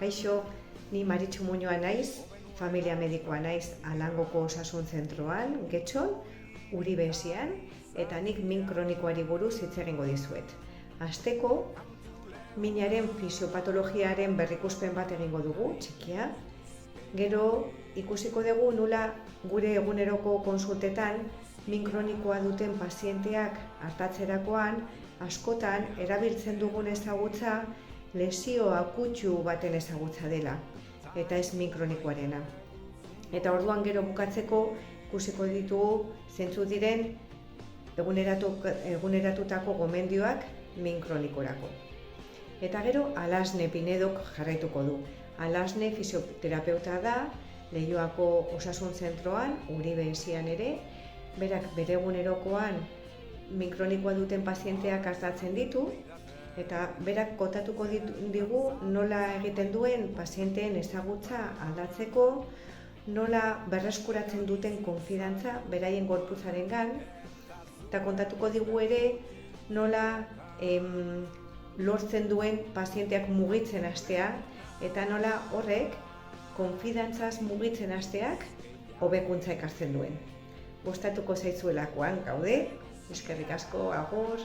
Kaixo, ni Maritxu Muñoa naiz, familia medikoa naiz Alangoko osasun zentroan, Getxon, Uribe esian, eta nik min kronikoari buruz hitz egingo dizuet. Hasteko, minaren fisiopatologiaren berrikuspen bat egingo dugu, txikia. Gero, ikusiko dugu nola gure eguneroko konsultetan min kronikoa duten pazienteak artatzerakoan askotan erabiltzen dugun ezagutza lesio akutsu baten ezagutza dela, eta ez min kronikoarena. Eta orduan gero bukatzeko ikusiko ditugu zeintzuk diren eguneratutako gomendioak min kronikorako. Eta gero Alasne Pinedok jarraituko du. Alasne fisioterapeuta da, Leioako osasun zentroan, Uribe esian ere, berak bere egunerokoan min kronikoa duten pazienteak artatzen ditu, eta berak kontatuko digu nola egiten duen pazienteen ezagutza aldatzeko, nola berreskuratzen duten konfidantza beraien gorputzarengan, eta kontatuko digu ere nola lortzen duen pazienteak mugitzen hastea, eta nola horrek konfidantzaz mugitzen hasteak hobekuntza ekartzen duen. Gustatuko zaizuelakoan gaude, eskerrik asko, agur!